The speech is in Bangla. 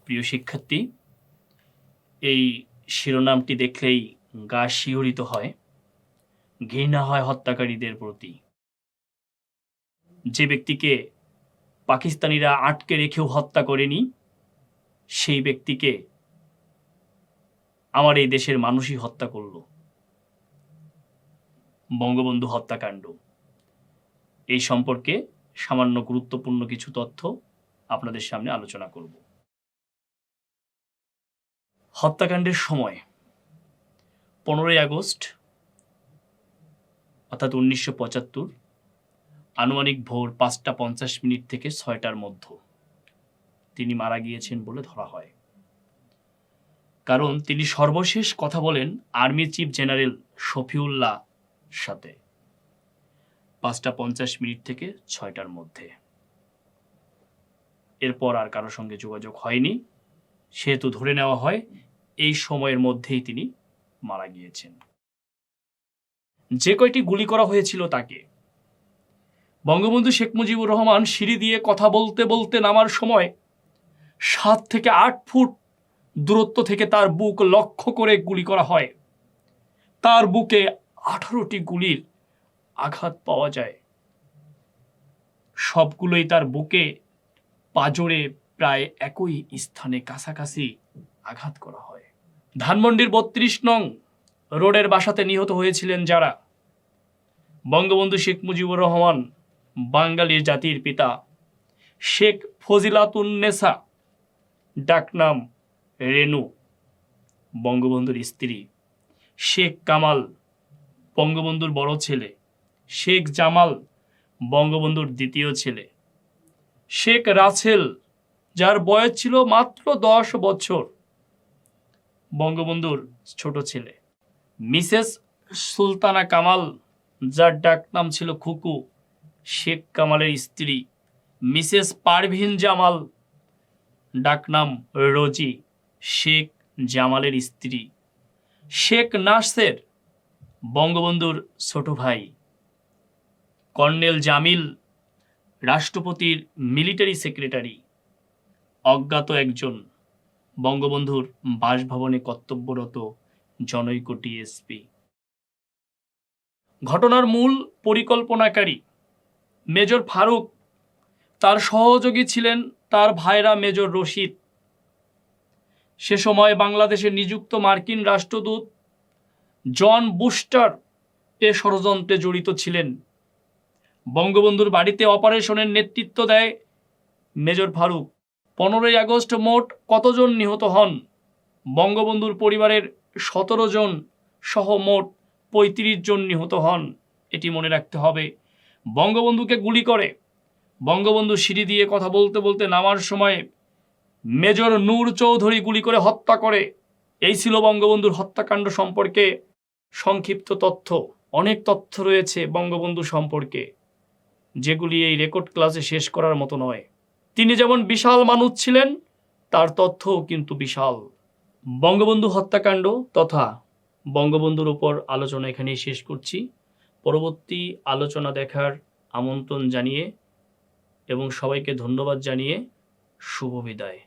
প্রিয় শিক্ষার্থী, এই শিরোনামটি দেখলেই গা শিহরিত হয়, ঘৃণা হয় হত্যাকারীদের প্রতি। যে ব্যক্তিকে পাকিস্তানিরা আটকে রেখেও হত্যা করেনি, সেই ব্যক্তিকে আমার এই দেশের মানুষই হত্যা করল। বঙ্গবন্ধু হত্যাকাণ্ড, এই সম্পর্কে সামান্য গুরুত্বপূর্ণ কিছু তথ্য আপনাদের সামনে আলোচনা করব। হত্যাকাণ্ডের সময় 15ই আগস্ট অর্থাৎ 1975 আনুমানিক ভোর 5:50 থেকে 6টার মধ্যে তিনি মারা গিয়েছেন বলে ধরা হয়। কারণ তিনি সর্বশেষ কথা বলেন আর্মি চিফ জেনারেল শফিউল্লাহ সাথে 5:50 থেকে 6টার মধ্যে। এরপর আর কারোর সঙ্গে যোগাযোগ হয়নি, সেহেতু ধরে নেওয়া হয় এই সময়ের মধ্যেই তিনি মারা গিয়েছেন। যে কয়টি গুলি করা হয়েছিল তাকে, বঙ্গবন্ধু শেখ মুজিবুর রহমান সিঁড়ি দিয়ে কথা বলতে বলতে নামার সময় 7 থেকে 8 ফুট দূরত্ব থেকে তার বুক লক্ষ্য করে গুলি করা হয়। তার বুকে 18টি গুলির আঘাত পাওয়া যায়। সবগুলোই তার বুকে পাঁজরে প্রায় একই স্থানে কাছাকাছি আঘাত করা হয়। ধানমন্ডির 32 নং রোডের বাসাতে নিহত হয়েছিলেন যারা, বঙ্গবন্ধু শেখ মুজিবুর রহমান বাঙালি জাতির পিতা, শেখ ফজিলাতুন্নেসা ডাকনাম রেনু বঙ্গবন্ধুর স্ত্রী, শেখ কামাল বঙ্গবন্ধুর বড় ছেলে, শেখ জামাল বঙ্গবন্ধুর দ্বিতীয় ছেলে, শেখ রাসেল যার বয়স ছিল মাত্র 10 বছর বঙ্গবন্ধুর ছোট ছেলে, মিসেস সুলতানা কামাল যার ডাকনাম ছিল খুকু শেখ কামালের স্ত্রী, মিসেস পারভিন জামাল ডাকনাম রোজি শেখ জামালের স্ত্রী, শেখ নাসের বঙ্গবন্ধুর ছোট ভাই, কর্নেল জামিল রাষ্ট্রপতির মিলিটারি সেক্রেটারি, অজ্ঞাত একজন বঙ্গবন্ধুর বাসভবনে কর্তব্যরত জনৈক ডিএসপি। ঘটনার মূল পরিকল্পনাকারী মেজর ফারুক, তার সহযোগী ছিলেন তার ভাইরা মেজর রশিদ। সে সময় বাংলাদেশে নিযুক্ত মার্কিন রাষ্ট্রদূত জন বুস্টার এ ষড়যন্ত্রে জড়িত ছিলেন। বঙ্গবন্ধুর বাড়িতে অপারেশনের নেতৃত্ব দেয় মেজর ফারুক। 15ই আগস্ট মোট কতজন নিহত হন? বঙ্গবন্ধুর পরিবারের 17 জন সহ মোট 35 জন নিহত হন। এটি মনে রাখতে হবে। বঙ্গবন্ধুকে গুলি করে বঙ্গবন্ধু সিঁড়ি দিয়ে কথা বলতে বলতে নামার সময় মেজর নূর চৌধুরী গুলি করে হত্যা করে। এই ছিল বঙ্গবন্ধুর হত্যাকাণ্ড সম্পর্কে সংক্ষিপ্ত তথ্য। অনেক তথ্য রয়েছে বঙ্গবন্ধু সম্পর্কে, যেগুলি এই রেকর্ড ক্লাসে শেষ করার মতো নয়। তিনি যেমন বিশাল মানুষ ছিলেন, তার তথ্যও কিন্তু বিশাল। বঙ্গবন্ধু হত্যাকাণ্ড তথা বঙ্গবন্ধুর উপর আলোচনা এখানেই শেষ করছি। পরবর্তী আলোচনা দেখার আমন্ত্রণ জানিয়ে এবং সবাইকে ধন্যবাদ জানিয়ে শুভ বিদায়।